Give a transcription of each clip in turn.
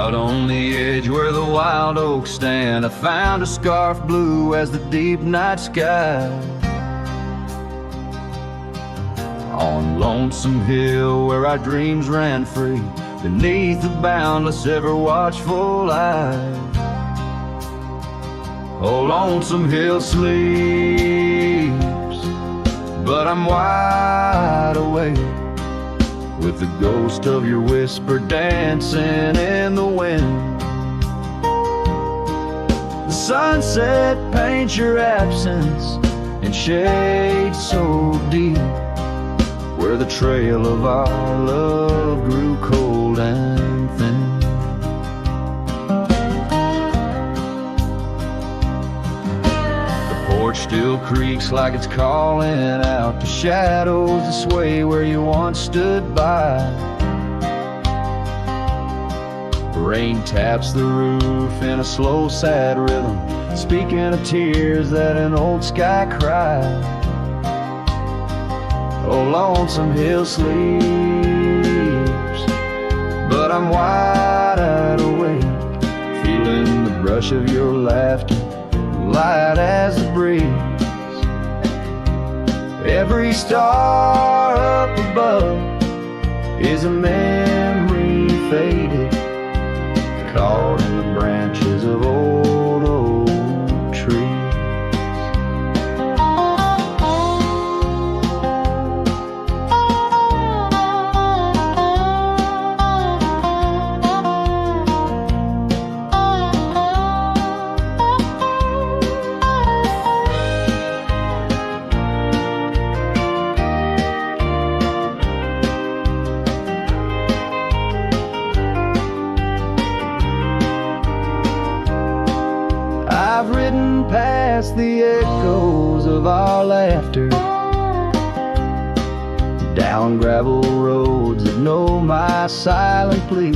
Out on the edge where the wild oaks stand, I found a scarf blue as the deep night sky. On Lonesome Hill where our dreams ran free, beneath the boundless, ever watchful eye. Oh, Lonesome Hill sleeps, but I'm wide awake, with the ghost of your whisper dancing in the wind. The sunset paints your absence in shades so deep, where the trail of our love grew cold and thin. The porch still creaks like it's calling out to shadows that sway where you once stood by. Rain taps the roof in a slow, sad rhythm, speaking of tears that an old sky cried. Oh, Lonesome Hill sleeps, but I'm wide awake, feeling the brush of your laughter, light as the breeze. Every star up above is a memory faded, caught in the branches of old oak trees. I've ridden past the echoes of our laughter, down gravel roads that know my silent plea.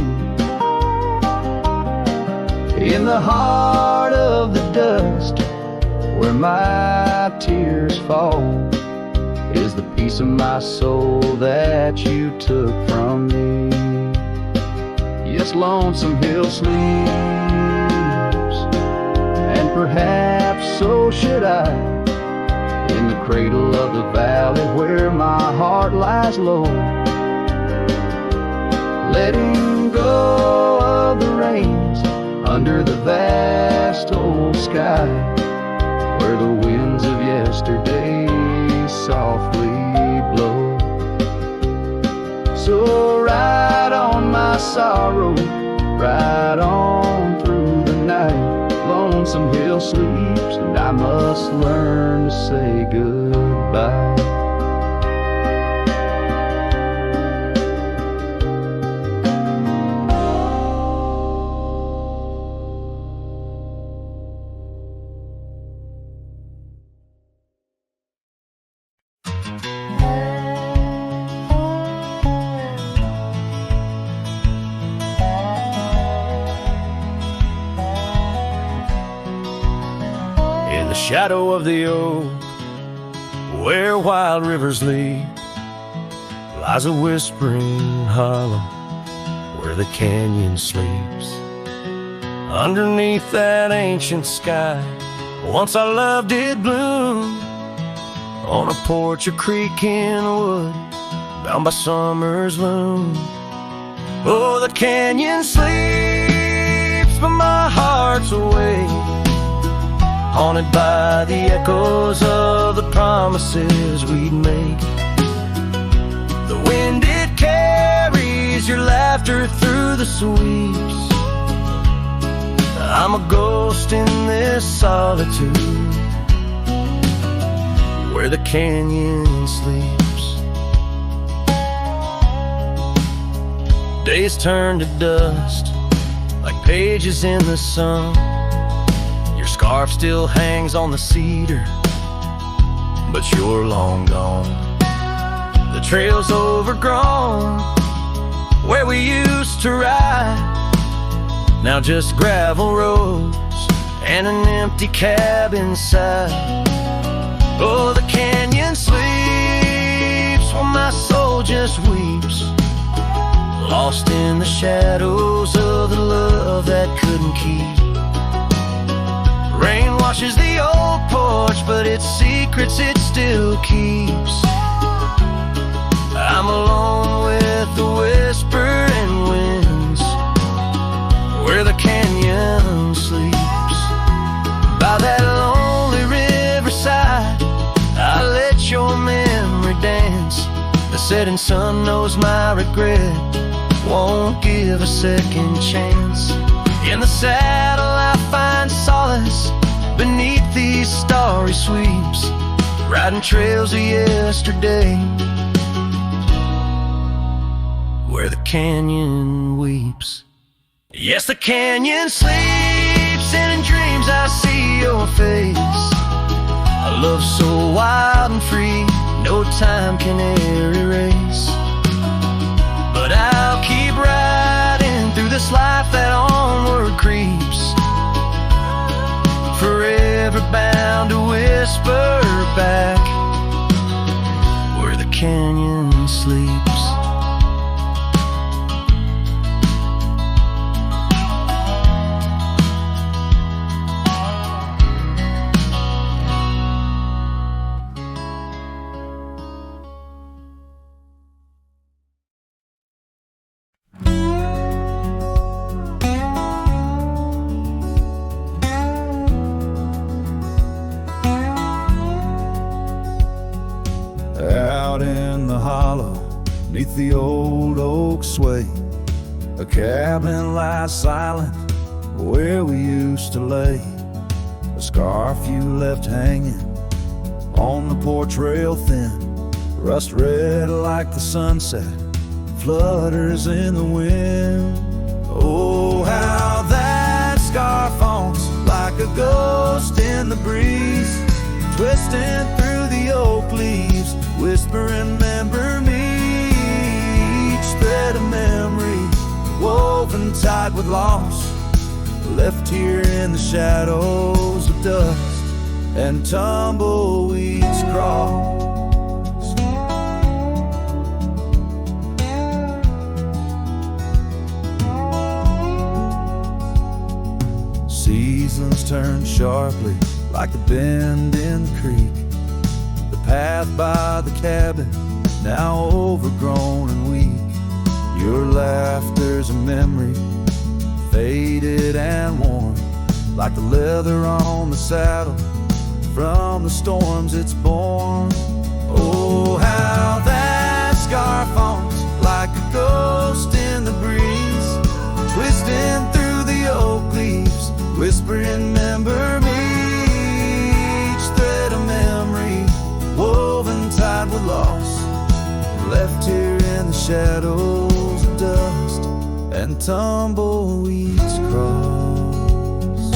In the heart of the dust, where my tears fall, is the piece of my soul that you took from me. Yes, Lonesome Hill sleeps, perhaps so should I, in the cradle of the valley where my heart lies low, letting go of the reins under the vast old sky, where the winds of yesterday softly blow. So ride on my sorrow, ride on through the night. Lonesome Hill sleeps, and I must learn to say goodbye. The shadow of the oak, where wild rivers lead, lies a whispering hollow where the canyon sleeps. Underneath that ancient sky, once our love did bloom, on a porch, a creek in wood, bound by summer's loom. Oh, the canyon sleeps, but my heart's awake, haunted by the echoes of the promises we'd make. The wind, it carries your laughter through the sweeps. I'm a ghost in this solitude, where the canyon sleeps. Days turn to dust, like pages in the sun. Your scarf still hangs on the cedar, but you're long gone. The trail's overgrown, where we used to ride, now just gravel roads and an empty cab inside. Oh, the canyon sleeps while my soul just weeps, lost in the shadows of the love that couldn't keep. Rain washes the old porch, but its secrets it still keeps. I'm alone with the whispering winds, where the canyon sleeps. By that lonely riverside, I let your memory dance. The setting sun knows my regret won't give a second chance. In the saddle I find solace beneath these starry sweeps, riding trails of yesterday, where the canyon weeps. Yes, the canyon sleeps, and in dreams I see your face. A love so wild and free, no time can e'er erase. But I'll keep riding through this life that onward creeps, forever bound to whisper back, where the canyon sleeps. Out in the hollow, neath the old oak sway, a cabin lies silent where we used to lay. A scarf you left hanging on the porch rail thin, rust red like the sunset, flutters in the wind. Oh, how that scarf haunts like a ghost in the breeze, twisting through the oak leaves, whispering, remember me. Each thread of memory woven tight with loss, left here in the shadows of dust and tumbleweeds cross. Seasons turn sharply like the bend in the creek. The path by the cabin, now overgrown and weak. Your laughter's a memory, faded and worn, like the leather on the saddle, from the storms it's born. Oh, how that scarf haunts like a ghost in the breeze, twisting through the oak leaves, whispering, remember me. Woven tied with loss, left here in the shadows of dust and tumbleweeds cross.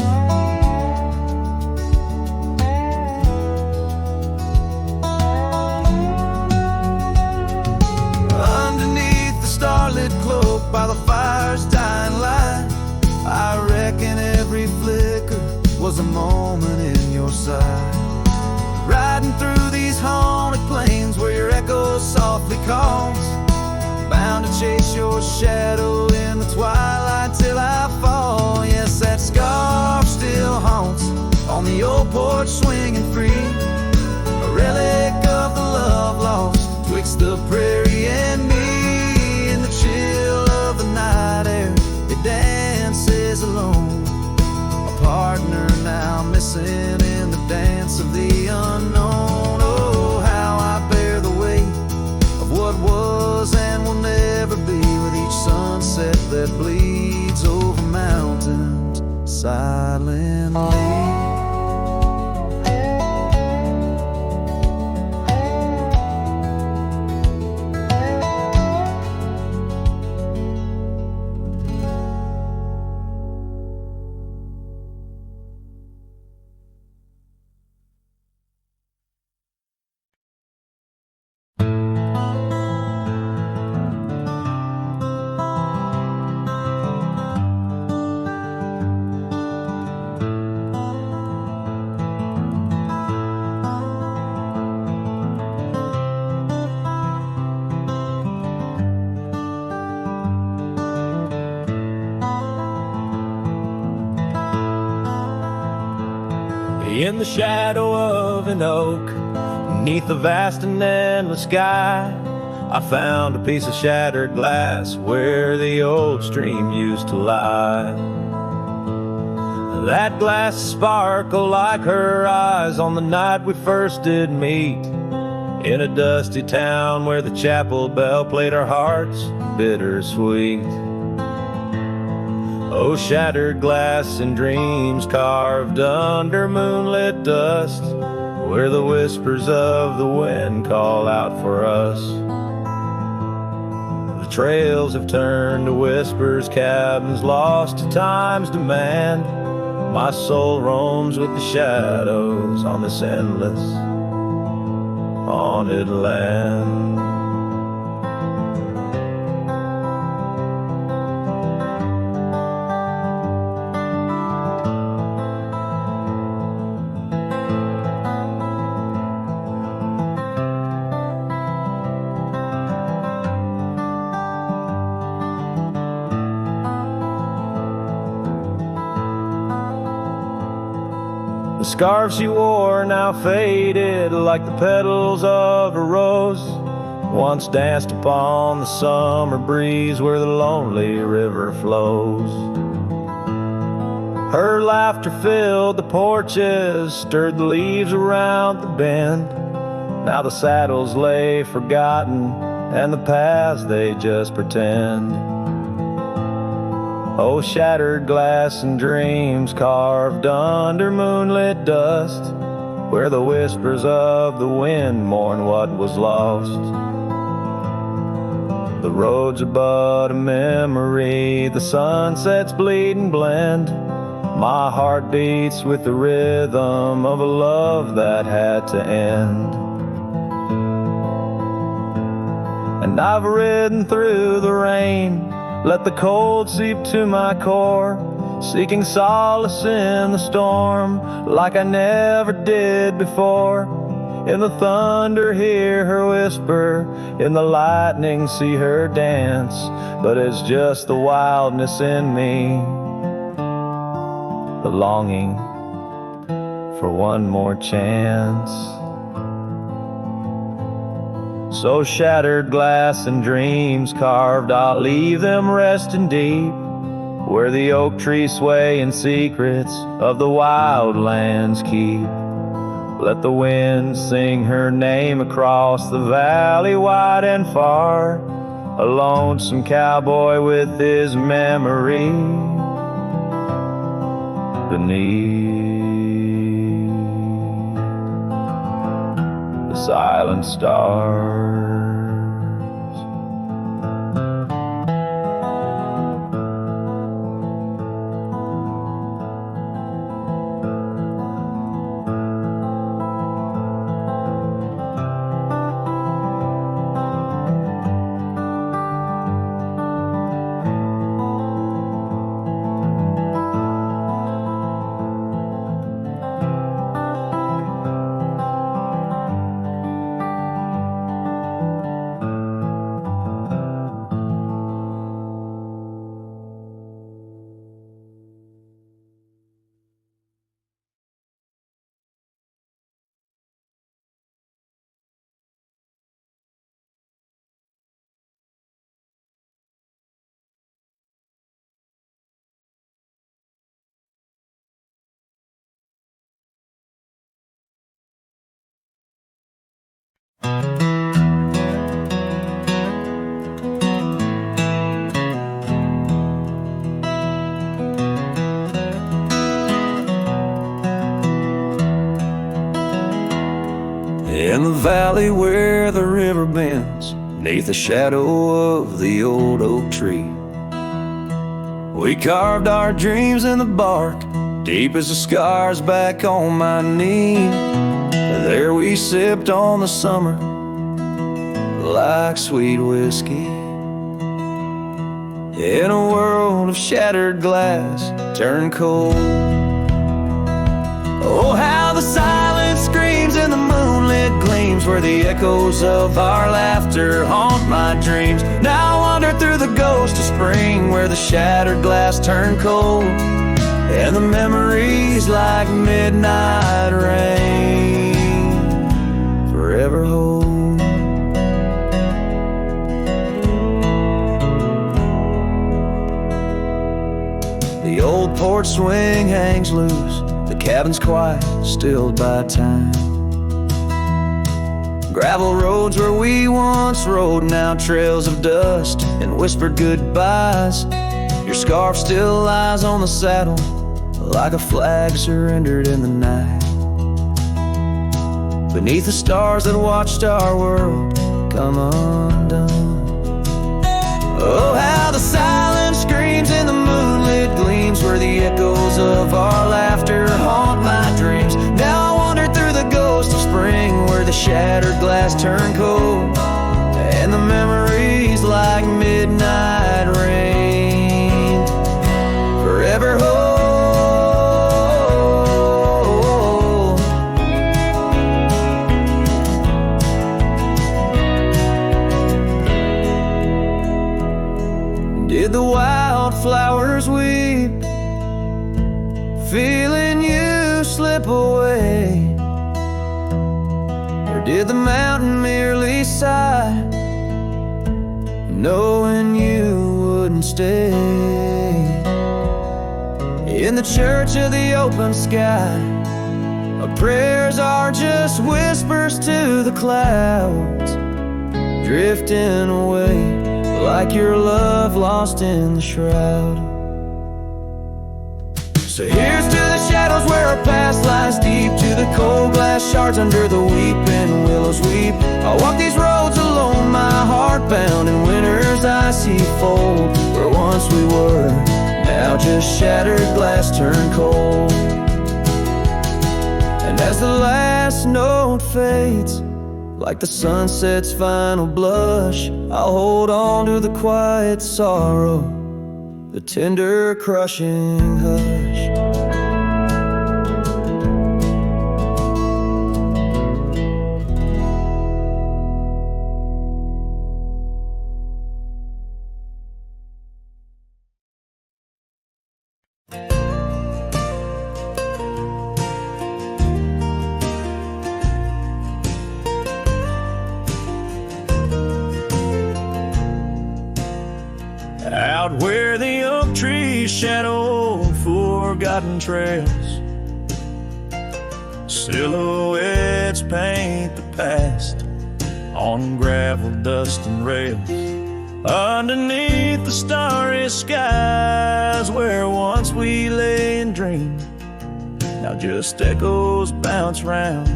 Underneath the starlit cloak by the fire's dying light, I reckon every flicker was a moment in your sight. Riding through these haunted plains where your echo softly calls, bound to chase your shadow in the twilight till I fall. Yes, that scarf still haunts on the old porch swinging free, a relic of the love lost twixt the prairie and me. In the chill of the night air, it dances alone, a partner now missing in the dance of the unknown. Oh, how I bear the weight of what was and will never be, with each sunset that bleeds over mountains silently. In the shadow of an oak, beneath the vast and endless sky, I found a piece of shattered glass where the old stream used to lie. That glass sparkled like her eyes on the night we first did meet, in a dusty town where the chapel bell played our hearts bittersweet. Oh, shattered glass and dreams carved under moonlit dust, where the whispers of the wind call out for us. The trails have turned to whispers, cabins lost to time's demand. My soul roams with the shadows on this endless, haunted land. The scarf she wore now faded like the petals of a rose, once danced upon the summer breeze where the lonely river flows. Her laughter filled the porches, stirred the leaves around the bend. Now the saddles lay forgotten, and the paths they just pretend. Oh, shattered glass and dreams carved under moonlit dust, where the whispers of the wind mourn what was lost. The roads are but a memory, the sunsets bleed and blend. My heart beats with the rhythm of a love that had to end. And I've ridden through the rain, let the cold seep to my core, seeking solace in the storm like I never did before. In the thunder hear her whisper, in the lightning see her dance, but it's just the wildness in me, the longing for one more chance. So shattered glass and dreams carved, I'll leave them resting deep, where the oak trees sway and secrets of the wild lands keep. Let the wind sing her name across the valley wide and far, a lonesome cowboy with his memory beneath the silent stars. In the valley where the river bends, neath the shadow of the old oak tree, we carved our dreams in the bark, deep as the scars back on my knee. There we sipped on the summer like sweet whiskey, in a world of shattered glass turned cold. Oh, how the silence screams in the moonlit gleams, where the echoes of our laughter haunt my dreams. Now I wander through the ghost of spring, where the shattered glass turned cold. and the memories like midnight rain forever hold. The old porch swing hangs loose, the cabin's quiet, stilled by time. Gravel roads where we once rode, now trails of dust and whispered goodbyes. Your scarf still lies on the saddle like a flag surrendered in the night. Beneath the stars that watched our world come undone. Oh, how the silence screams in the moonlit gleams, where the echoes of our laughter haunt my dreams. Now I wander through the ghost of spring, where the shattered glass turned cold, and the memories like midnight rain forever hold. Did the wildflowers weep, feeling you slip away? Or did the mountain merely sigh, knowing you wouldn't stay? In the church of the open sky, our prayers are just whispers to the clouds, drifting away like your love lost in the shroud. So here's to the shadows where our past lies deep, to the cold glass shards under the weeping willows weep. I walk these roads alone, my heart bound in winter's icy fold, where once we were, now just shattered glass turned cold. And as the last note fades, like the sunset's final blush, I'll hold on to the quiet sorrow, the tender crushing hush. Out where the oak trees shadow forgotten trails, silhouettes paint the past on gravel, dust, and rails. Underneath the starry skies, where once we lay and dreamed, now just echoes bounce round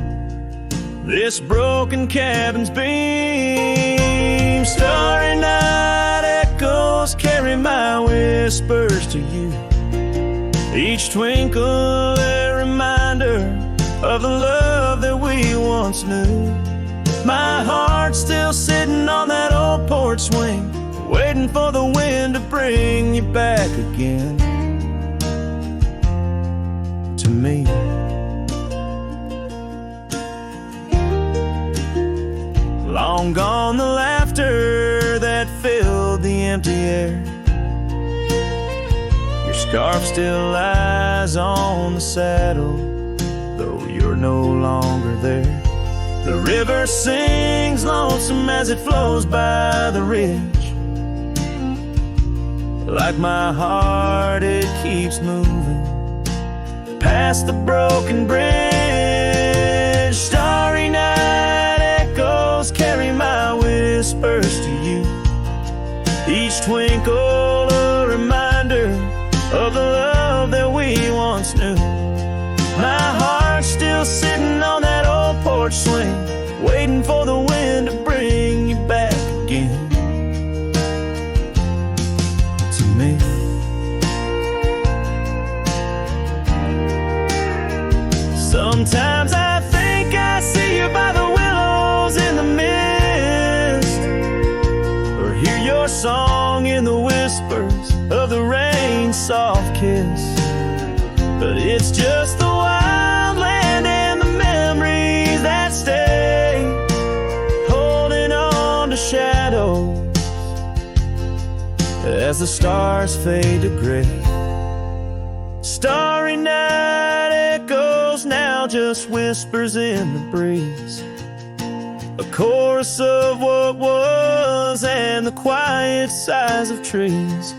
this broken cabin's beam. Starry night echoes carry my whispers to you, each twinkle a reminder of the love that we once knew. My heart's still sitting on that old porch swing, waiting for the wind to bring you back again to me. Long gone the laughter that filled the empty air, your scarf still lies on the saddle, though you're no longer there. The river sings lonesome as it flows by the ridge, like my heart it keeps moving past the broken bridge. Starry night echoes carry my whispers to you, each twinkle a reminder of the love that we once knew. My heart's still sitting on that old porch swing, waiting for the wind to bring you back again to me. Sometimes I think I see you by the willows in the mist, or hear your song in the whispers of the rain's soft kiss. But it's just the wild land and the memories that stay, holding on to shadows as the stars fade to gray. Starry night echoes now, just whispers in the breeze. A chorus of what was and the quiet sighs of trees.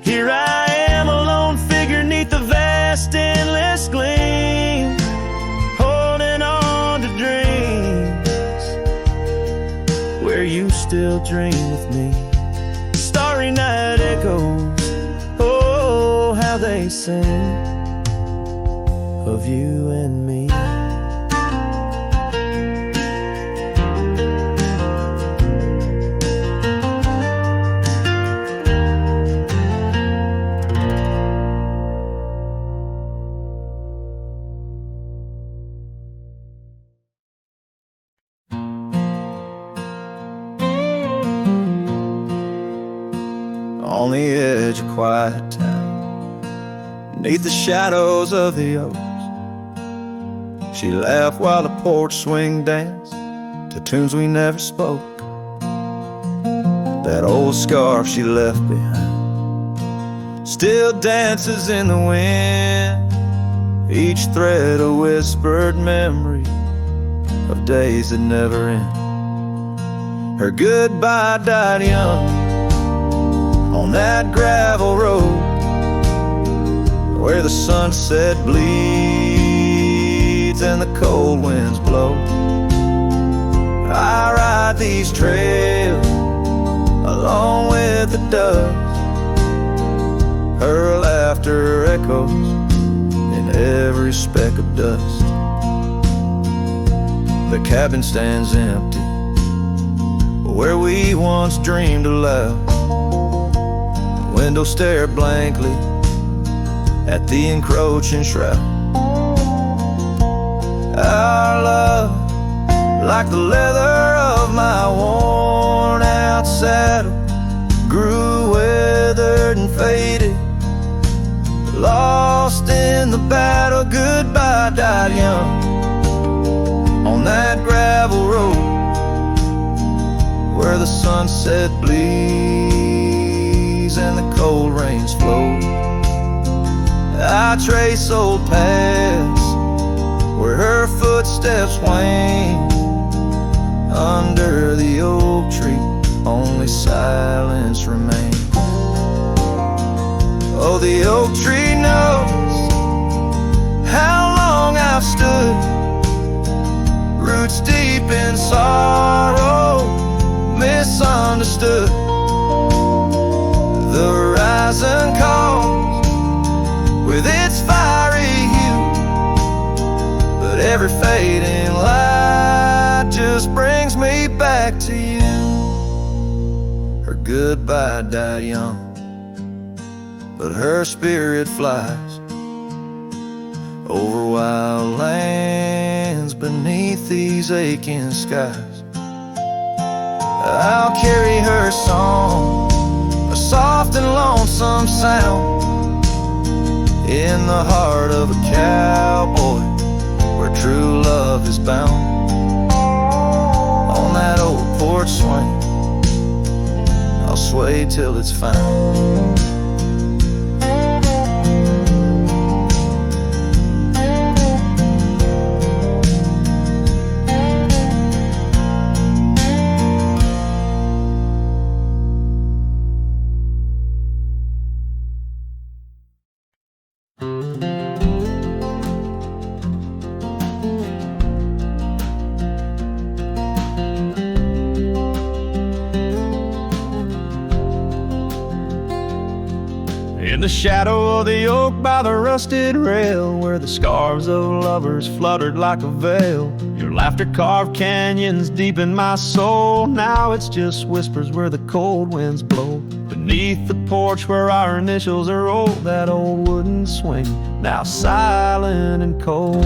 Here I am, a lone figure neath the vast endless gleam, holding on to dreams where you still dream with me. Starry night echoes, oh, how they sing of you and me. On the edge of quiet town, beneath the shadows of the oaks, she laughed while the porch swing danced to tunes we never spoke. That old scarf she left behind still dances in the wind, each thread a whispered memory of days that never end. Her goodbye died young on that gravel road where the sunset bleeds and the cold winds blow. I ride these trails along with the dust. Her laughter echoes in every speck of dust. The cabin stands empty where we once dreamed aloud. Windows stare blankly at the encroaching shroud. Our love, like the leather of my worn out saddle, grew weathered and faded, lost in the battle. Goodbye died young on that gravel road where the sunset bleeds and the cold rains flow. I trace old paths where her footsteps wane. Under the oak tree only silence remains. Oh, the oak tree knows how long I've stood, roots deep in sorrow, misunderstood. The horizon calls with its fiery hue, but every fading light just brings me back to you. Her goodbye died young, but her spirit flies over wild lands beneath these aching skies. I'll carry her song, a soft and lonesome sound, in the heart of a cowboy where true love is bound. On that old porch swing, I'll sway till it's found. In the shadow of the oak by the rusted rail, where the scarves of lovers fluttered like a veil, your laughter carved canyons deep in my soul. Now it's just whispers where the cold winds blow. Beneath the porch where our initials are rolled, that old wooden swing, now silent and cold.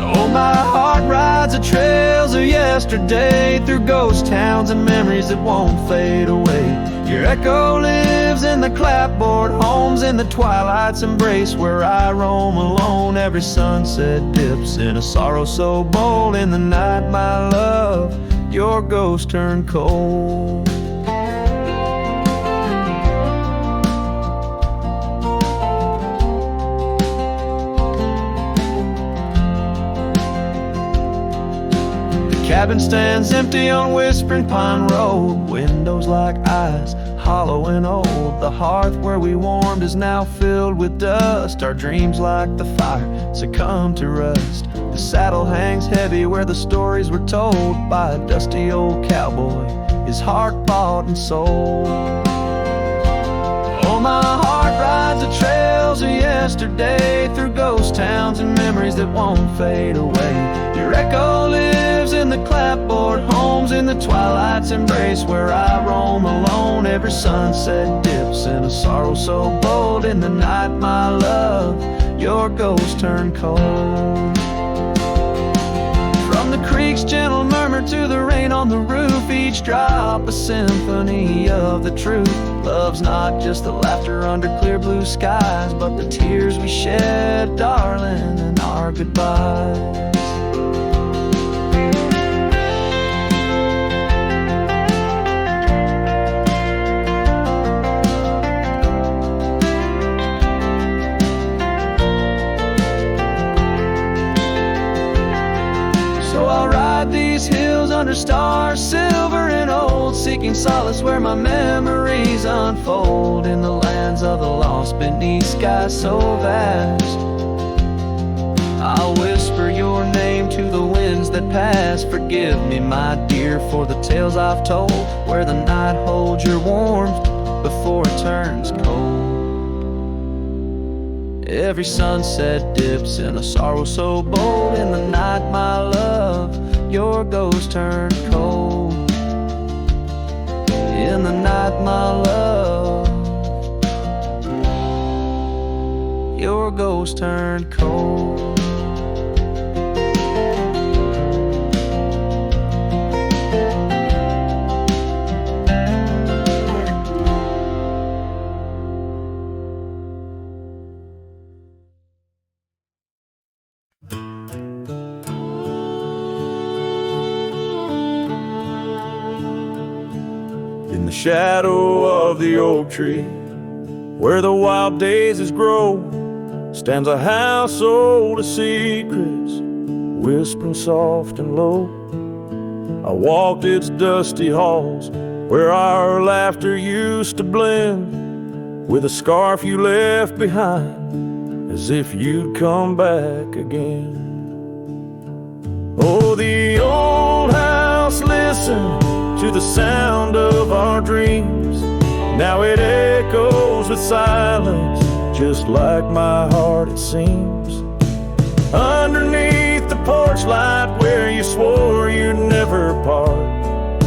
Oh, my heart rides the trails of yesterday, through ghost towns and memories that won't fade away. Your echo lives in the clapboard homes, in the twilight's embrace where I roam alone. Every sunset dips in a sorrow so bold. In the night, my love, your ghost turned cold. cabin stands empty on Whispering Pine Road. Windows like eyes, hollow and old. The hearth where we warmed is now filled with dust. Our dreams like the fire succumb to rust. The saddle hangs heavy where the stories were told by a dusty old cowboy, his heart bought and sold. Oh, my heart rides the trails of yesterday, through ghost towns and memories that won't fade away. Your echo lives in the clapboard homes, in the twilight's embrace where I roam alone. Every sunset dips in a sorrow so bold. In the night, my love, your ghost turned cold. From the creek's gentle murmur to the rain on the roof, each drop a symphony of the truth. Love's not just the laughter under clear blue skies, but the tears we shed, darling, and our goodbyes. These hills under stars, silver and old, seeking solace where my memories unfold. In the lands of the lost, beneath skies so vast, I'll whisper your name to the winds that pass. Forgive me, my dear, for the tales I've told, where the night holds your warmth before it turns cold. Every sunset dips in a sorrow so bold. In the night, my love, your ghost turned cold. In the night, my love, your ghost turned cold. In the shadow of the oak tree, where the wild daisies grow, stands a house old of secrets, whispering soft and low. I walked its dusty halls, where our laughter used to blend with a scarf you left behind, as if you'd come back again. Oh, the old house listened to the sound of our dreams. Now it echoes with silence, just like my heart it seems. Underneath the porch light where you swore you'd never part,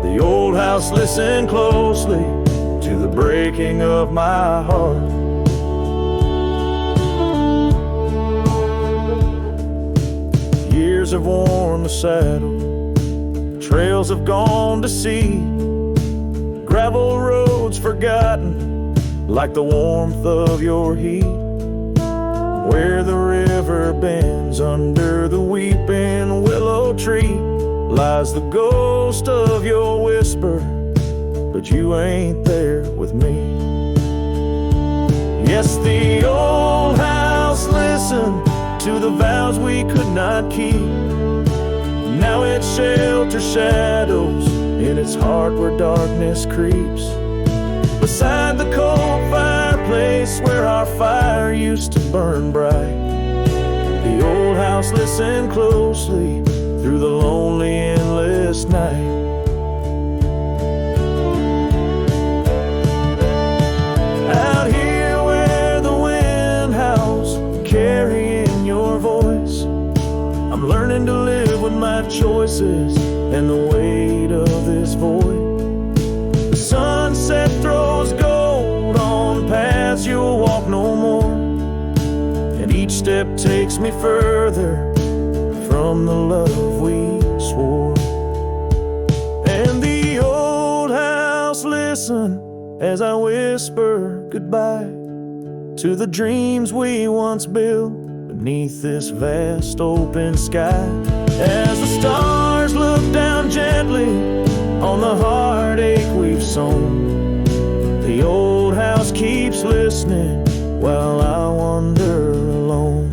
the old house listened closely to the breaking of my heart. Years have worn the saddle, trails have gone to seed, gravel roads forgotten like the warmth of your heat. Where the river bends under the weeping willow tree lies the ghost of your whisper, but you ain't there with me. Yes, the old house listened to the vows we could not keep. Now it shelters shadows in its heart where darkness creeps. Beside the cold fireplace where our fire used to burn bright, the old house listened closely through the lonely endless night. Out here where the wind howls, carrying your voice, I'm learning to live with my choices and the weight of this void. The sunset throws gold on paths you'll walk no more, and each step takes me further from the love we swore. And the old house listen as I whisper goodbye to the dreams we once built beneath this vast open sky. As the stars look down gently on the heartache we've sown, the old house keeps listening while I wander alone.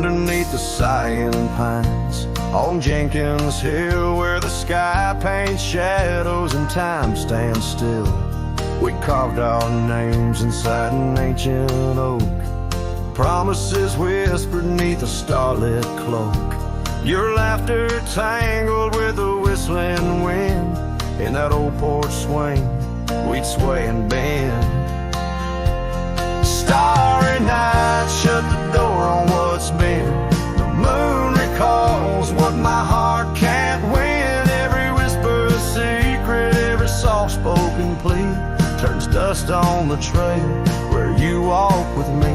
underneath the sighing pines on Jenkins Hill, where the sky paints shadows and time stands still. We carved our names inside an ancient oak, promises whispered neath a starlit cloak. Your laughter tangled with the whistling wind. In that old porch swing, we'd sway and bend. Starry night shut the door on what's been. The moon recalls what my heart can't win. Every whisper a secret, every soft-spoken plea turns dust on the trail where you walk with me.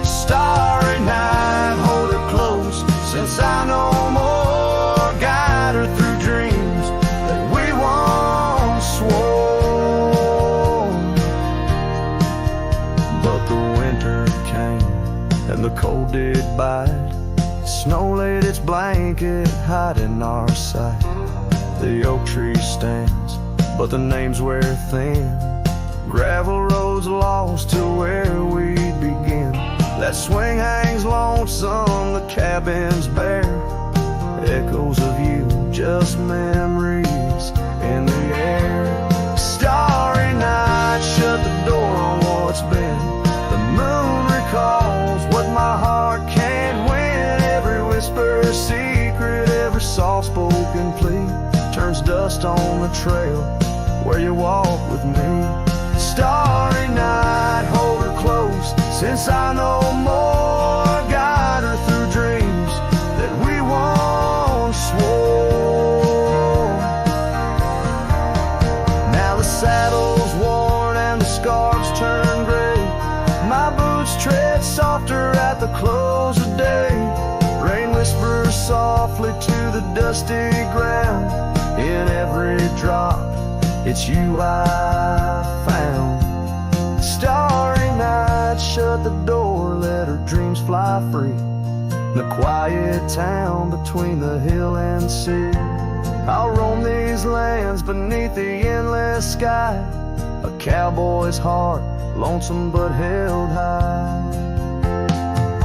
Starry night, hold her close, since I know more. Guide her through dreams that we once swore. But the winter came and the cold did bite. Snow laid its blanket, hiding our sight. The oak tree stands, but the names wear thin. Gravel roads lost to where we'd begin. That swing hangs lonesome, the cabin's bare. Echoes of you, just memories in the air. Starry night, shut the door on what's been. The moon recalls what my heart can't win. Every whisper a secret, every soft-spoken plea turns dust on the trail where you walk with me. Starry night, hold her close, since I know more. Guide her through dreams that we once swore. Now the saddle's worn and the scarves turn gray. My boots tread softer at the close of day. Rain whispers softly to the dusty ground. In every drop, it's you I found. Starry night, shut the door, let her dreams fly free. The quiet town between the hill and sea. I'll roam these lands beneath the endless sky. A cowboy's heart, lonesome but held high.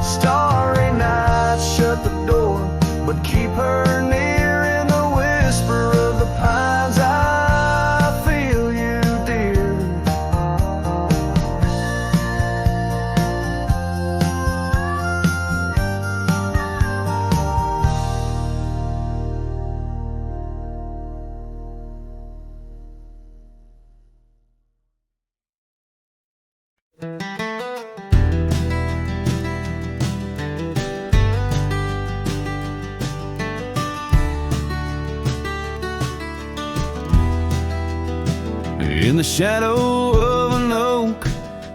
Starry night, shut the door, but keep her near. In the whisper of the pines, I feel you, dear. In the shadow of an oak,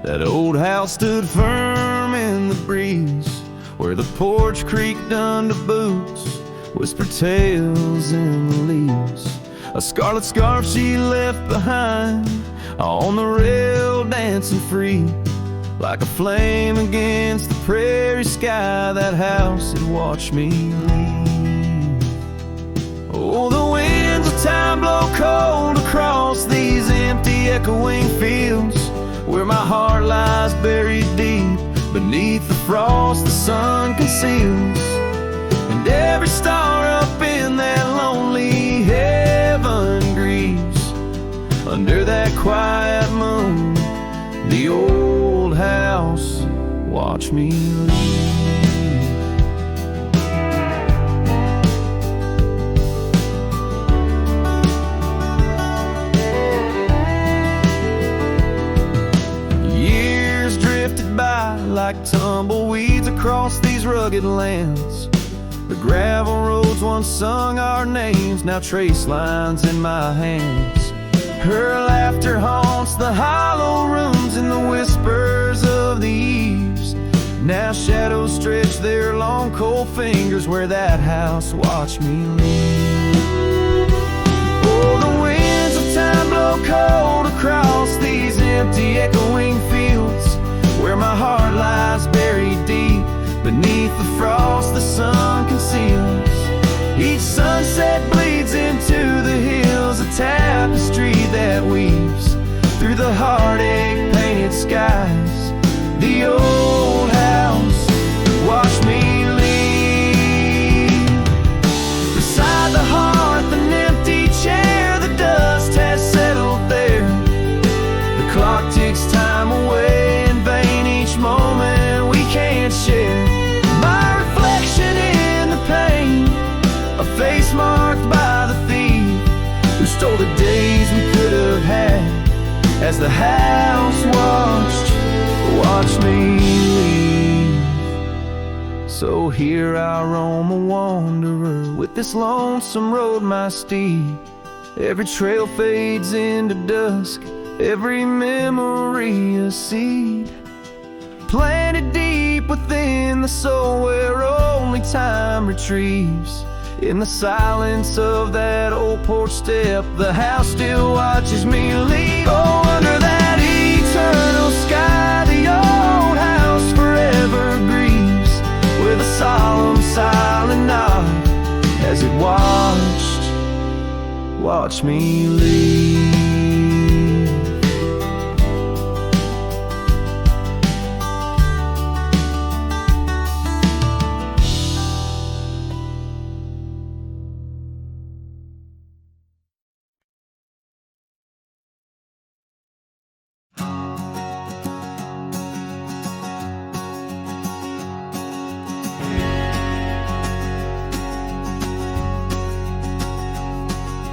that old house stood firm in the breeze, where the porch creaked under boots, whispered tales in the leaves. A scarlet scarf she left behind on the rail, dancing free, like a flame against the prairie sky. That house had watched me leave. Oh, the winds of time blow cold across these empty echoing fields, where my heart lies buried deep beneath the frost the sun conceals. And every star up in that lonely heaven grieves under that quiet moon. The old house watched me leave. Like tumbleweeds across these rugged lands, the gravel roads once sung our names, now trace lines in my hands. Her laughter haunts the hollow rooms and the whispers of the eaves. Now shadows stretch their long cold fingers where that house watched me leave. Oh, the winds of time blow cold across these empty echoing fields, where my heart lies buried deep beneath the frost the sun conceals. Each sunset bleeds into the hills, a tapestry that weaves through the heartache painted skies. The old house watched me leave. the house watched me leave. So here I roam a wanderer, with this lonesome road my steed. Every trail fades into dusk, every memory a seed, planted deep within the soul where only time retrieves. In the silence of that old porch step, the house still watches me leave. Oh, under that eternal sky, the old house forever grieves, with a solemn silent nod as it watched me leave.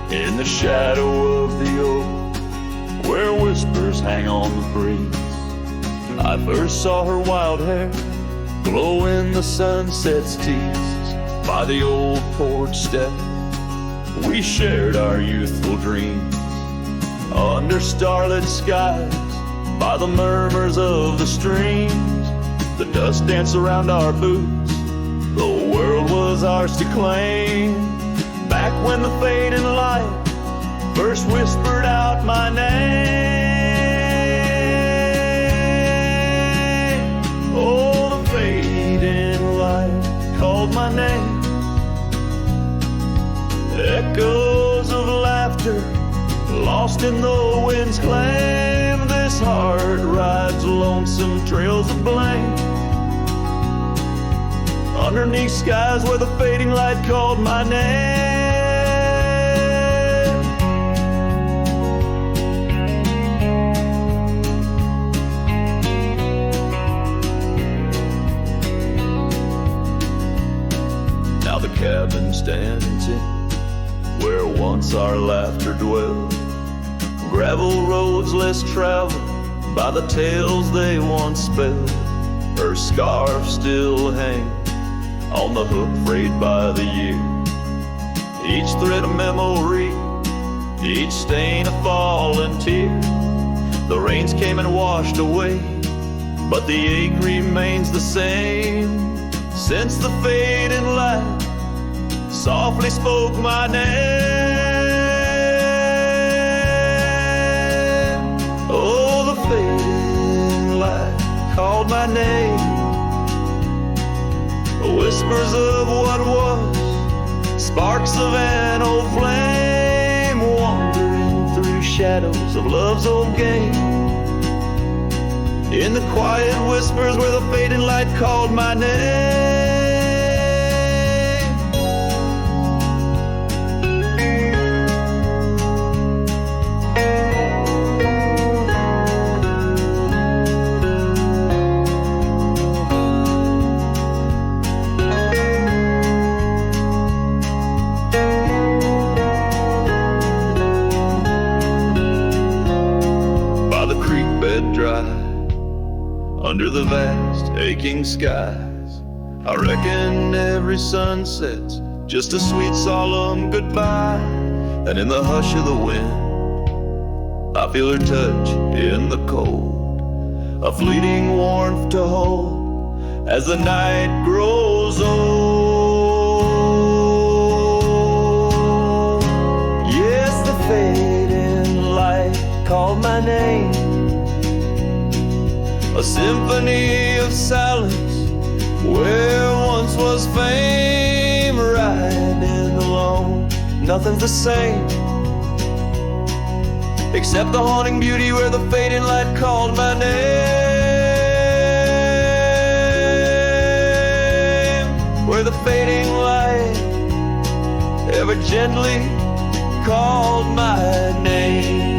In the shadow of the oak, where whispers hang on the breeze, I first saw her wild hair glow in the sunset's tease. By the old porch step, we shared our youthful dreams, under starlit skies, by the murmurs of the streams. The dust danced around our boots, the world was ours to claim. Back when the fading light first whispered out my name. Oh, the fading light called my name. Echoes of laughter lost in the wind's claim. This heart rides lonesome trails of blame, underneath skies where the fading light called my name. Now the cabin stands in where once our laughter dwelled, gravel roads less traveled by the tales they once spelled. Her scarf still hangs on the hook frayed by the year, each thread a memory, each stain a fallen tear. The rains came and washed away, but the ache remains the same. Since the fading light softly spoke my name. Oh, the fading light called my name. Whispers of what was, sparks of an old flame, wandering through shadows of love's old game. In the quiet whispers where the fading light called my name. Under the vast aching skies, I reckon every sunset's just a sweet solemn goodbye. And in the hush of the wind, I feel her touch in the cold, a fleeting warmth to hold as the night grows old. Yes, the fading light called my name, a symphony of silence where once was fame. Riding alone, nothing's the same except the haunting beauty where the fading light called my name. Where the fading light ever gently called my name.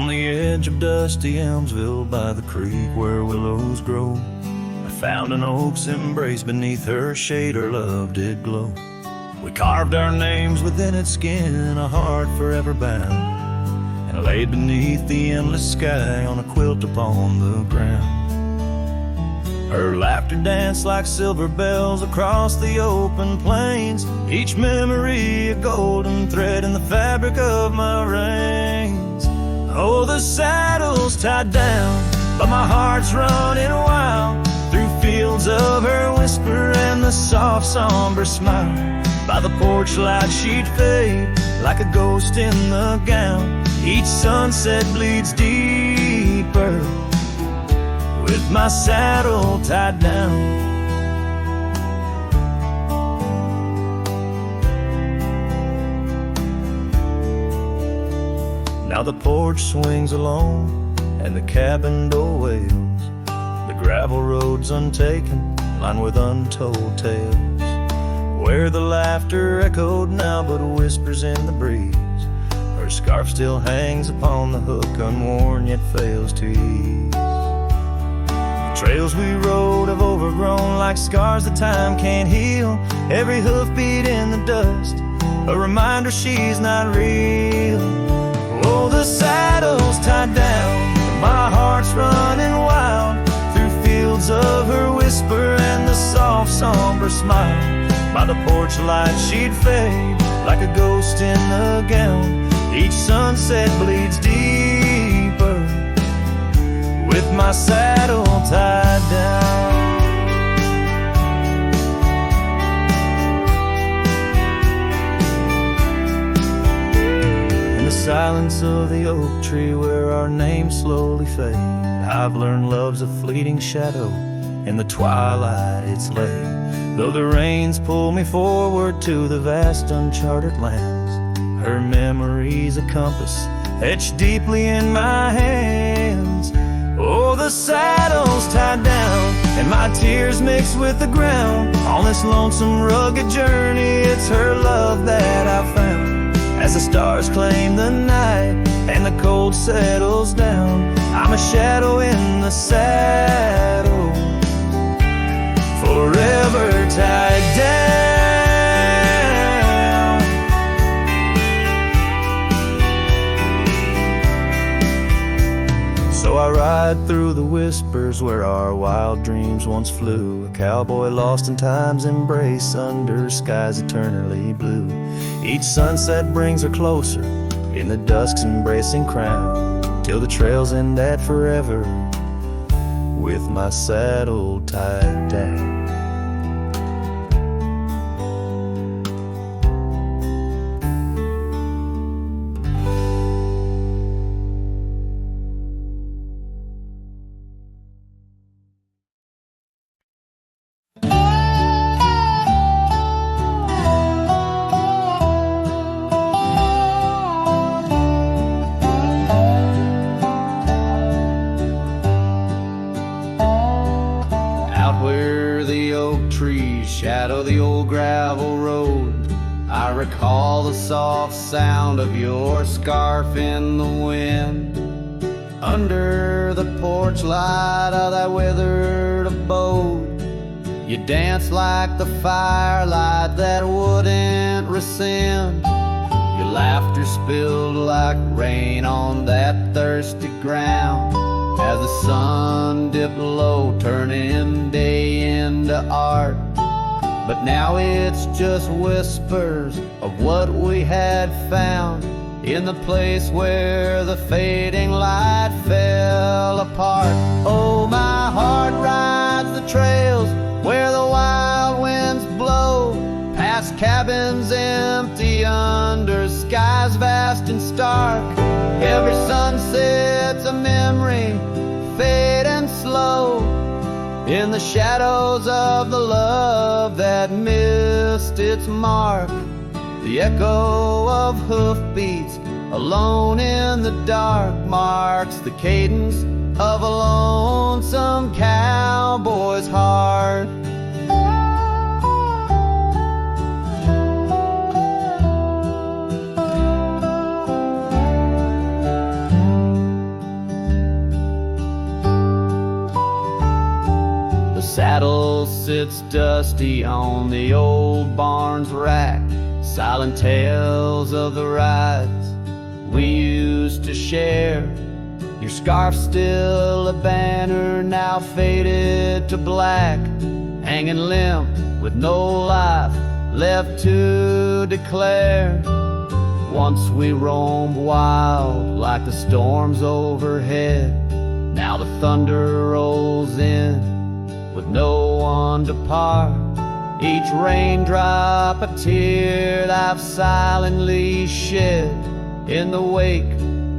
On the edge of dusty Elmsville by the creek where willows grow, I found an oak's embrace. Beneath her shade her love did glow. We carved our names within its skin, a heart forever bound, and laid beneath the endless sky on a quilt upon the ground. Her laughter danced like silver bells across the open plains, each memory a golden thread in the fabric of my reins. Oh, the saddle's tied down, but my heart's running wild through fields of her whisper and the soft somber smile. By the porch light she'd fade like a ghost in the gown. Each sunset bleeds deeper with my saddle tied down. Now the porch swings alone and the cabin door wails. The gravel road's untaken, lined with untold tales, where the laughter echoed now but whispers in the breeze. Her scarf still hangs upon the hook, unworn yet fails to ease. The trails we rode have overgrown like scars that time can't heal. Every hoofbeat in the dust, a reminder she's not real. Oh, the saddle's tied down, my heart's running wild through fields of her whisper and the soft somber smile. By the porch light she'd fade like a ghost in the gown. Each sunset bleeds deeper with my saddle tied down. In the silence of the oak tree where our names slowly fade, I've learned love's a fleeting shadow. In the twilight it's late, though the rains pull me forward to the vast uncharted lands. Her memory's a compass etched deeply in my hands. Oh, the saddle's tied down and my tears mix with the ground. On this lonesome rugged journey, it's her love that I found. As the stars claim the night and the cold settles down, I'm a shadow in the saddle, forever tied down. So I ride through the whispers where our wild dreams once flew, a cowboy lost in time's embrace under skies eternally blue. Each sunset brings her closer in the dusk's embracing crown, till the trails end at forever with my saddle tied down. Shadow the old gravel road, I recall the soft sound of your scarf in the wind. Under the porch light of that withered abode, you danced like the firelight that wouldn't rescind. Your laughter spilled like rain on that thirsty ground, as the sun dipped low, turning day into art. But now it's just whispers of what we had found in the place where the fading light fell apart. Oh, my heart rides the trails where the wild winds blow, past cabins empty under skies vast and stark. Every sunset's a memory, fading slow, in the shadows of the love that missed its mark. The echo of hoofbeats alone in the dark marks the cadence of a lonesome cowboy's heart. sits dusty on the old barn's rack, silent tales of the rides we used to share. Your scarf still a banner, now faded to black, hanging limp with no life left to declare. Once we roamed wild like the storms overhead, now the thunder rolls in with no one to part. Each raindrop a tear that I've silently shed in the wake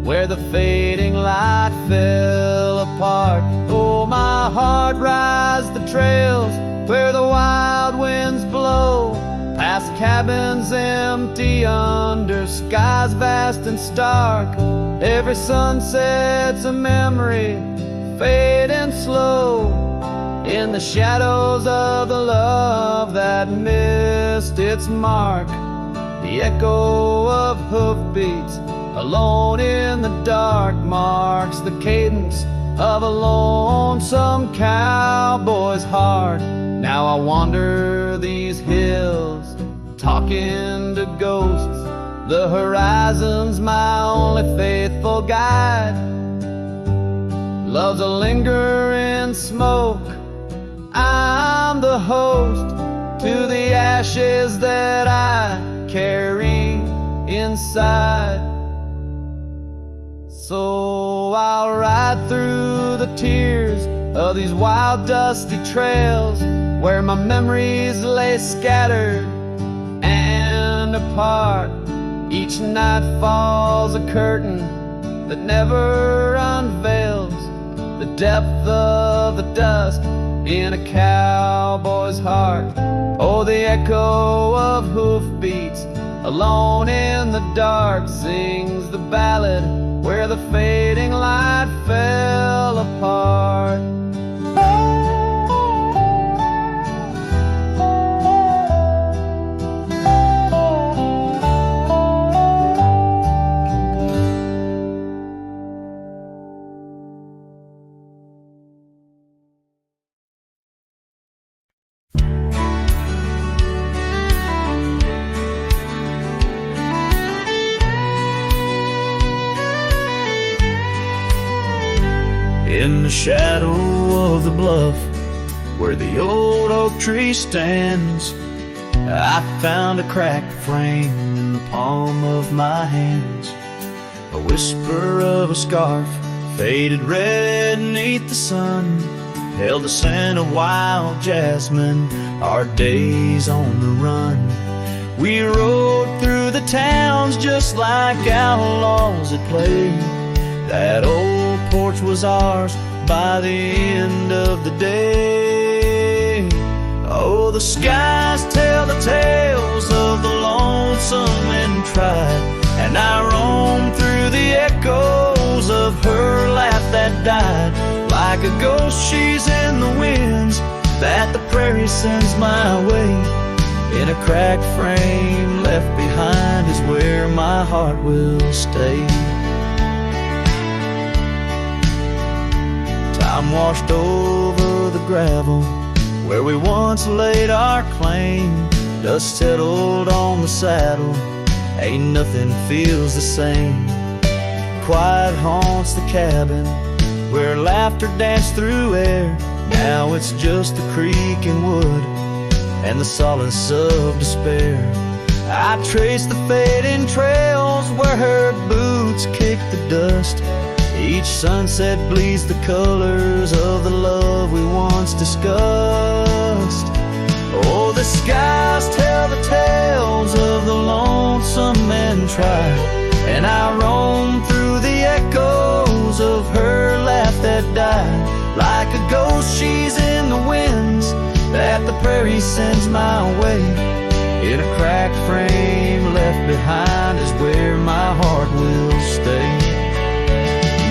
where the fading light fell apart. Oh, my heart rides the trails where the wild winds blow, past cabins empty under skies vast and stark. Every sunset's a memory, fading slow, in the shadows of the love that missed its mark. The echo of hoofbeats alone in the dark marks the cadence of a lonesome cowboy's heart. Now I wander these hills, talking to ghosts. The horizon's my only faithful guide. Love's a lingering smoke, I'm the host to the ashes that I carry inside. So I'll ride through the tears of these wild dusty trails where my memories lay scattered and apart. Each night falls a curtain that never unveils the depth of the dust in a cowboy's heart. Oh, the echo of hoofbeats alone in the dark sings the ballad where the fading light fell apart. In the shadow of the bluff where the old oak tree stands, I found a cracked frame in the palm of my hands. A whisper of a scarf, faded red beneath the sun, held the scent of wild jasmine, our days on the run. We rode through the towns just like outlaws at play. That old porch was ours by the end of the day. Oh, the skies tell the tales of the lonesome and tried, and I roam through the echoes of her laugh that died. Like a ghost she's in the winds that the prairie sends my way. In a cracked frame left behind is where my heart will stay. Time washed over the gravel where we once laid our claim. Dust settled on the saddle, ain't nothing feels the same. Quiet haunts the cabin where laughter danced through air. Now it's just the creek and wood and the solace of despair. I trace the fading trails where her boots kick the dust. Each sunset bleeds the colors of the love we once discussed. Oh, the skies tell the tales of the lonesome and tried, and I roam through the echoes of her laugh that died. Like a ghost she's in the winds that the prairie sends my way. In a cracked frame left behind is where my heart will stay.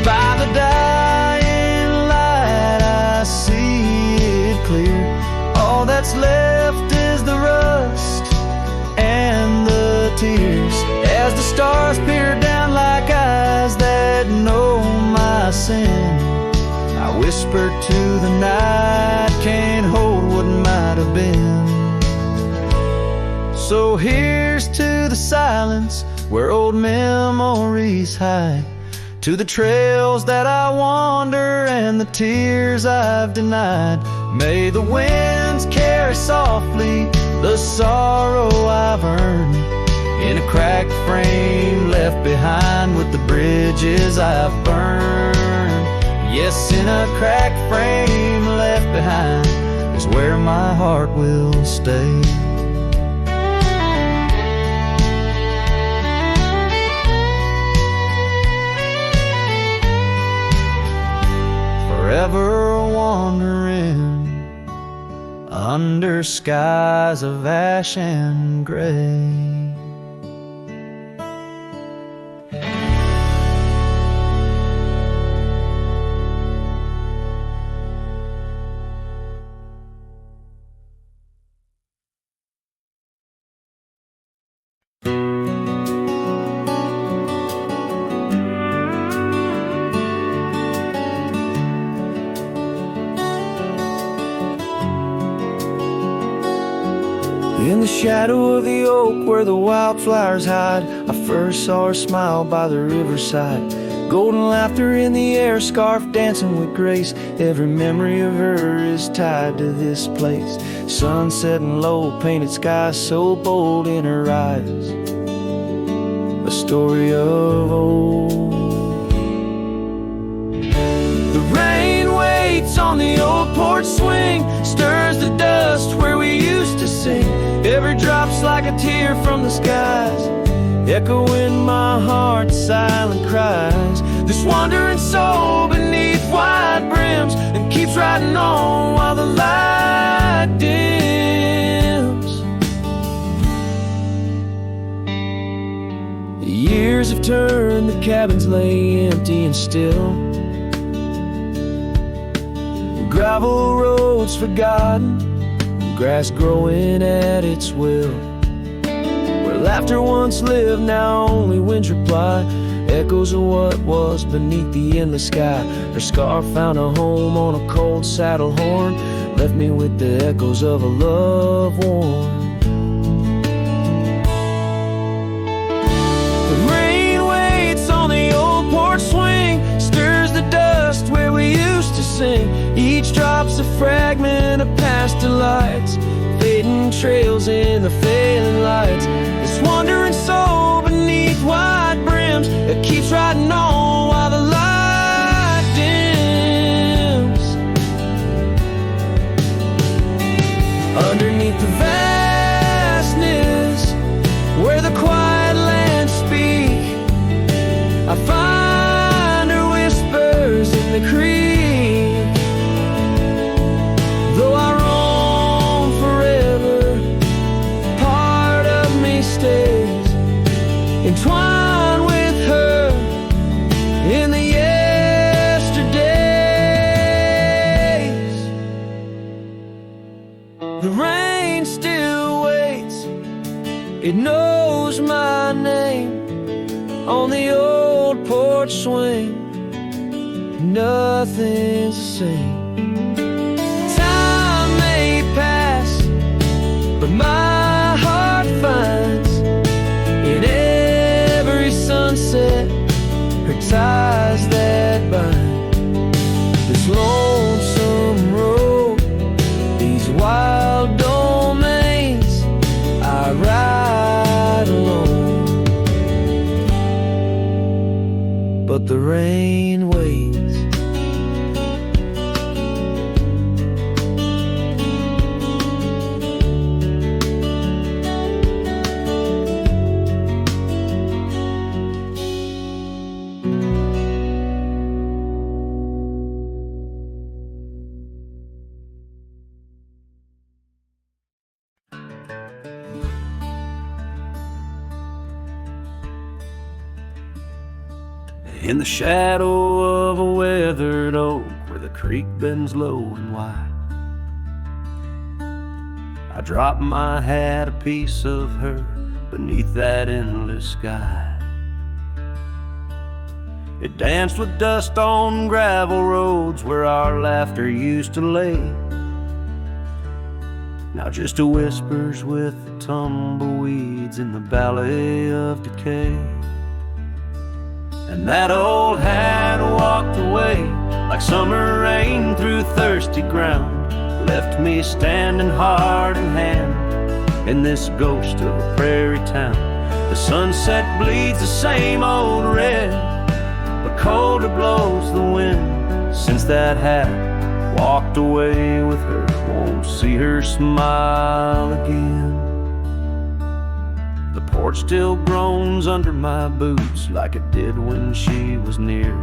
By the dying light I see it clear. All that's left is the rust and the tears, as the stars peer down like eyes that know my sin. I whisper to the night, can't hold what might have been. So here's to the silence where old memories hide, to the trails that I wander and the tears I've denied. May the winds carry softly the sorrow I've earned, in a cracked frame left behind with the bridges I've burned. Yes, in a cracked frame left behind is where my heart will stay. Forever wandering under skies of ash and gray. In the shadow of the oak where the wildflowers hide, I first saw her smile by the riverside. Golden laughter in the air, scarf dancing with grace. Every memory of her is tied to this place. Sun setting low, painted skies so bold in her eyes. A story of old. The rain waits on the old porch swing, stirs the dust where we used to sing. Every drop's like a tear from the skies, echo in my heart's silent cries. This wandering soul beneath wide brims, and keeps riding on while the light dims. The years have turned, the cabins lay empty and still. Gravel roads forgotten, grass growing at its will. Where laughter once lived, now only winds reply. Echoes of what was beneath the endless sky. Her scarf found a home on a cold saddle horn, left me with the echoes of a love worn. The rain waits on the old porch swing, stirs the dust where we used to sing. Each drop's a fragment of past delights, fading trails in the failing lights. This wandering soul beneath wide brims, it keeps riding on while the light dims. Underneath the vastness, where the quiet lands speak, I find her whispers in the creek. Though I roam forever, part of me stays entwined with her in the yesterdays. The rain still waits, it knows my name on the old porch swing. Nothing's the same. But my heart finds in every sunset her ties that bind. This lonesome road, these wild domains, I ride alone. But the rain waits. In the shadow of a weathered oak where the creek bends low and wide, I drop my hat, a piece of her beneath that endless sky. It danced with dust on gravel roads where our laughter used to lay. now just a whispers with the tumbleweeds in the valley of decay. And that old hat walked away like summer rain through thirsty ground, left me standing heart in hand in this ghost of a prairie town. The sunset bleeds the same old red, but colder blows the wind. Since that hat walked away with her, won't see her smile again. The porch still groans under my boots like it did when she was near,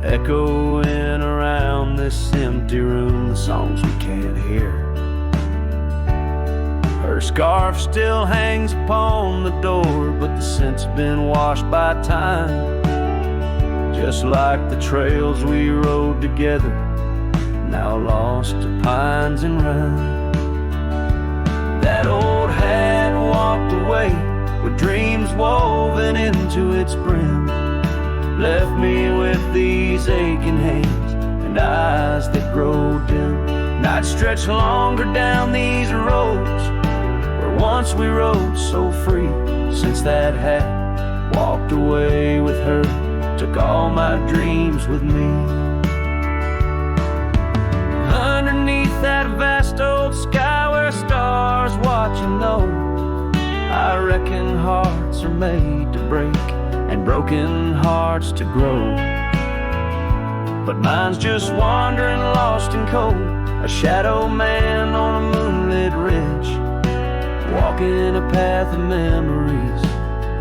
echoing around this empty room the songs we can't hear. Her scarf still hangs upon the door, but the scent's been washed by time, just like the trails we rode together, now lost to pines and rime. That old hat walked away with dreams woven into its brim, left me with these aching hands and eyes that grow dim. Night stretch longer down these roads where once we rode so free. Since that hat walked away with her, took all my dreams with me. Underneath that vast old sky where stars watching low, I reckon hearts are made to break and broken hearts to grow. But mine's just wandering lost and cold, a shadow man on a moonlit ridge, walking a path of memories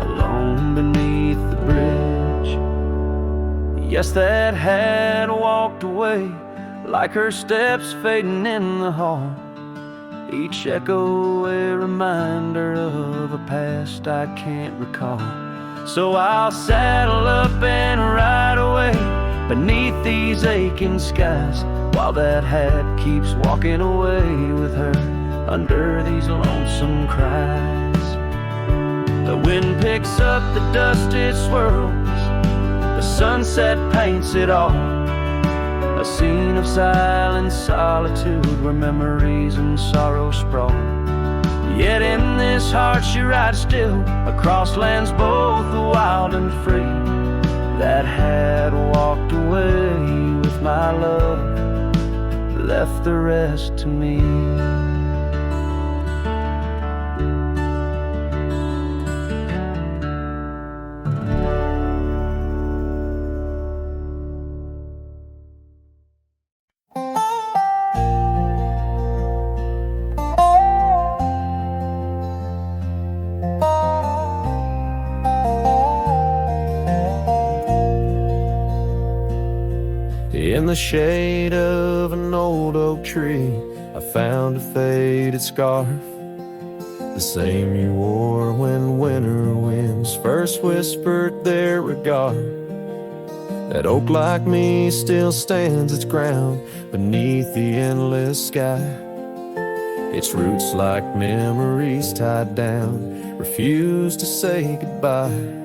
alone beneath the bridge. Yes, that hat walked away like her steps fading in the hall, each echo a reminder of a past I can't recall. So I'll saddle up and ride away beneath these aching skies, while that hat keeps walking away with her under these lonesome cries. The wind picks up the dust it swirls, the sunset paints it all, a scene of silent solitude where memories and sorrow sprawl. Yet in this heart she rides still across lands both wild and free. That hat walked away with my love, left the rest to me. In the shade of an old oak tree, I found a faded scarf, the same you wore when winter winds first whispered their regard. That oak like me still stands its ground beneath the endless sky, its roots like memories tied down, refuse to say goodbye.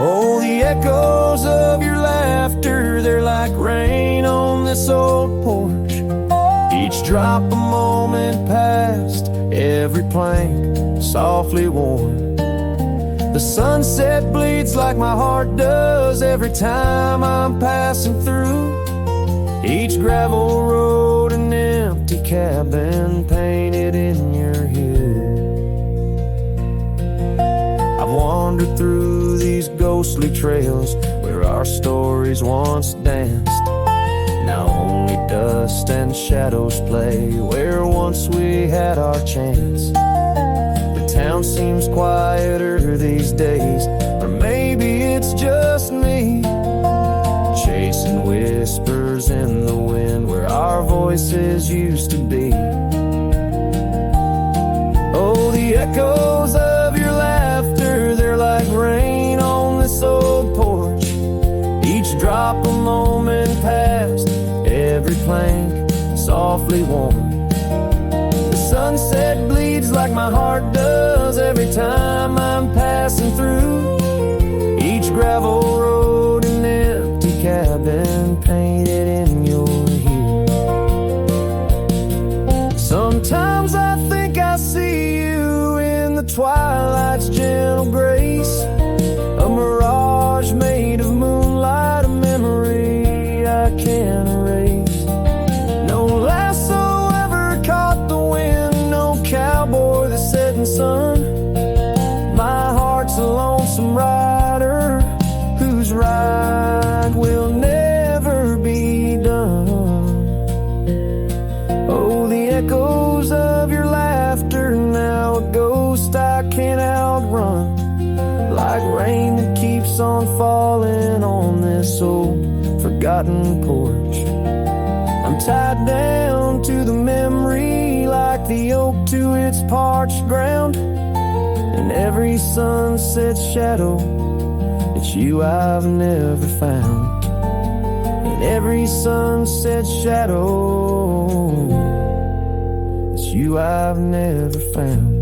Oh, the echoes of your laughter, they're like rain on this old porch, each drop a moment past, every plank softly worn. The sunset bleeds like my heart does every time I'm passing through, each gravel road an empty cabin painted in your hue. I've wandered through these ghostly trails where our stories once danced, now only dust and shadows play where once we had our chance. The town seems quieter these days, or maybe it's just me, chasing whispers in the wind where our voices used to be. Oh, the echoes of your laughter, they're like rain on this old porch, each drop a moment past, every plank softly worn. The sunset bleeds like my heart does every time I'm passing through, each gravel road an empty cabin painted in your hue. twilight's gentle grace, a mirage made of moonlight, a memory I can't erase. No lasso ever caught the wind, no cowboy the setting sun. My heart's a lonesome rider whose ride will never be done. Oh, the echoes of your laughter, now a ghost I can't outrun. Like rain that keeps on falling on this old forgotten porch. I'm tied down to the memory like the oak to its parched ground. In every sunset shadow, it's you I've never found. In every sunset shadow, it's you I've never found.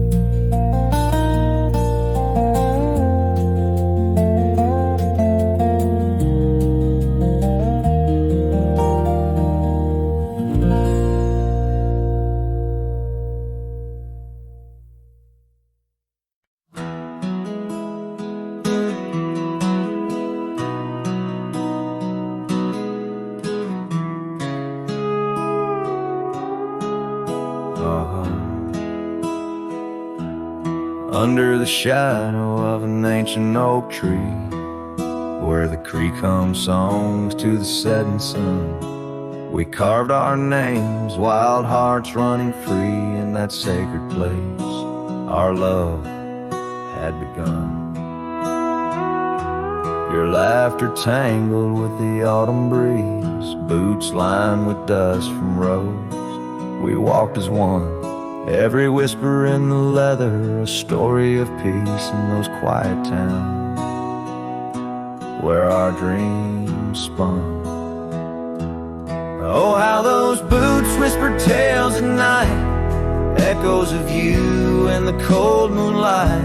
Under the shadow of an ancient oak tree, where the creek hums songs to the setting sun, we carved our names, wild hearts running free in that sacred place our love had begun. Your laughter tangled with the autumn breeze, boots lined with dust from roads. We walked as one, every whisper in the leather, a story of peace in those quiet towns where our dreams spun. Oh, how those boots whispered tales at night, echoes of you in the cold moonlight.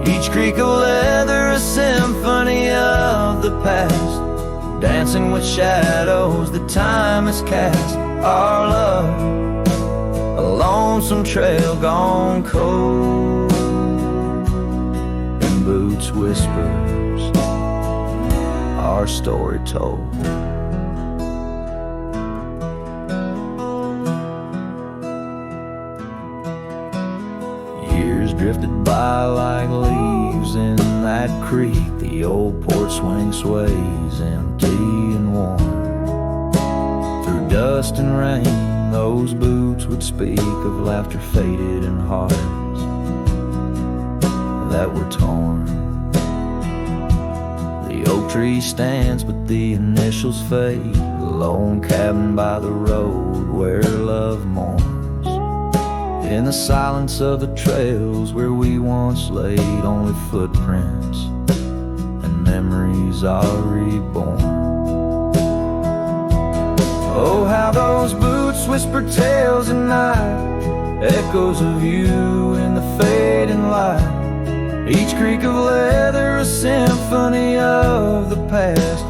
Each creak of leather a symphony of the past, dancing with shadows that time has cast. Our love, a lonesome trail gone cold, and boots whispers, our story told. Years drifted by like leaves in that creek. The old porch swing sways empty and warm. Through dust and rain, those boots would speak of laughter faded and hearts that were torn. The oak tree stands, but the initials fade. The lone cabin by the road where love mourns. In the silence of the trails where we once laid, only footprints and memories are reborn. Oh, how those boots whisper tales at night, echoes of you in the fading light. Each creak of leather a symphony of the past,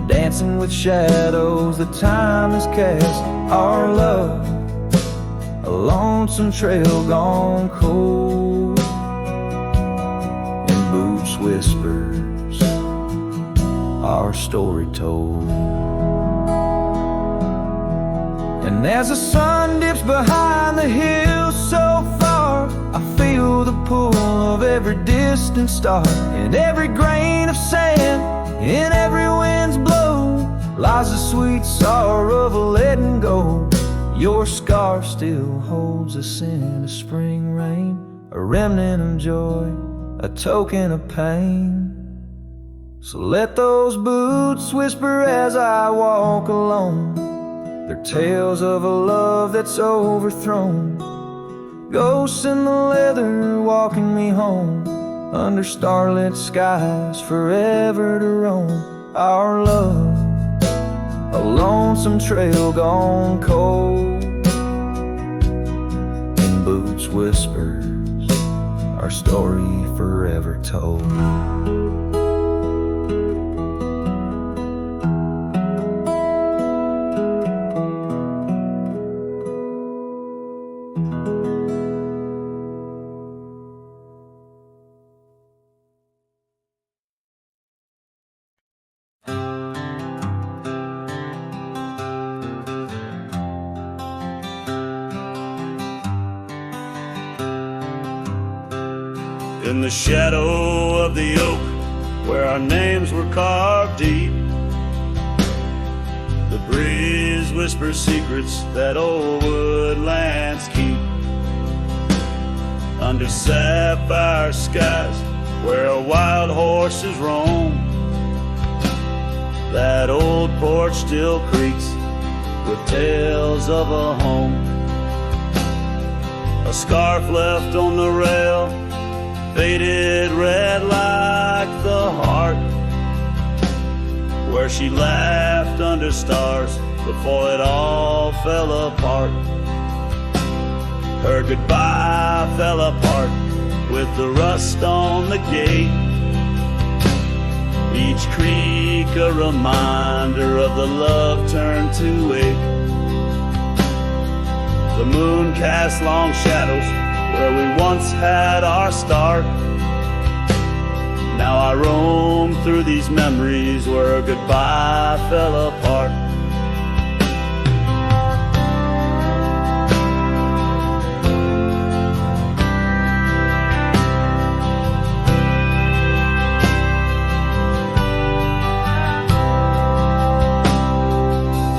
dancing with shadows that time has cast. Our love, a lonesome trail gone cold, and boots whispers, our story told. And as the sun dips behind the hills so far, I feel the pull of every distant star. In every grain of sand, in every wind's blow, lies the sweet sorrow of a letting go. Your scarf still holds a scent of spring rain, a remnant of joy, a token of pain. So let those boots whisper as I walk alone, their tales of a love that's overthrown. Ghosts in the leather walking me home, under starlit skies forever to roam. Our love, a lonesome trail gone cold, in boots whispers, our story forever told. in the shadow of the oak where our names were carved deep. The breeze whispers secrets that old woodlands keep. Under sapphire skies where wild horses roam, that old porch still creaks with tales of a home. A scarf left on the rail, faded red like the heart where she laughed under stars before it all fell apart. Her goodbye fell apart with the rust on the gate. Each creak a reminder of the love turned to ache. The moon cast long shadows where we once had our start. Now I roam through these memories where a goodbye fell apart.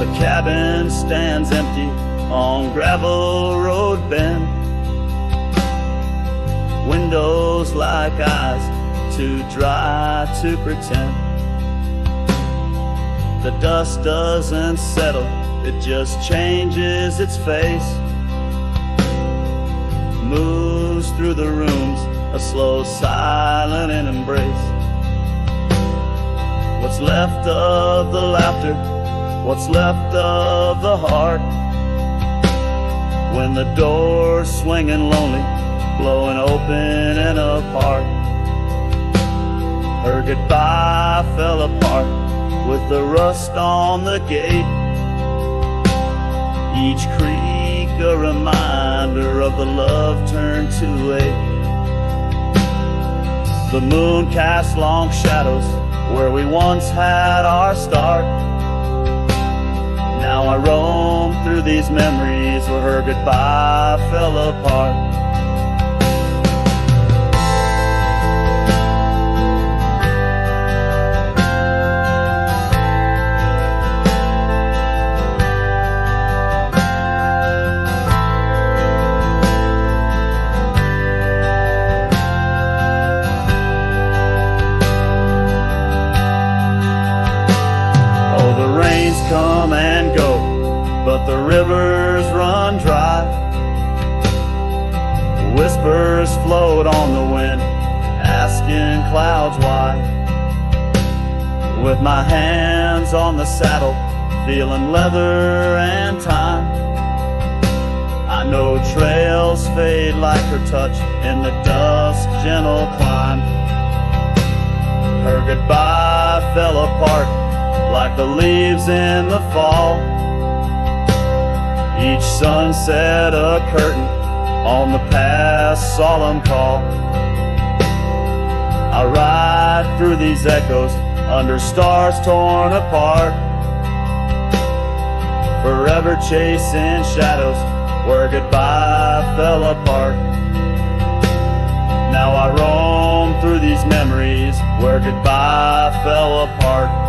The cabin stands empty on gravel road bend. Windows like eyes too dry to pretend. The dust doesn't settle, it just changes its face. Moves through the rooms, a slow, silent embrace. What's left of the laughter, what's left of the heart, when the door's swinging lonely, blowing open and apart. Her goodbye fell apart with the rust on the gate. Each creak a reminder of the love turned to ache. The moon casts long shadows where we once had our start. Now I roam through these memories where her goodbye fell apart. Come and go, but the rivers run dry. Whispers float on the wind, asking clouds why. With my hands on the saddle, feeling leather and time, I know trails fade like her touch in the dusk gentle climb. Her goodbye fell apart like the leaves in the fall. Each sunset a curtain on the past solemn call. I ride through these echoes under stars torn apart, forever chasing shadows where goodbye fell apart. Now I roam through these memories where goodbye fell apart.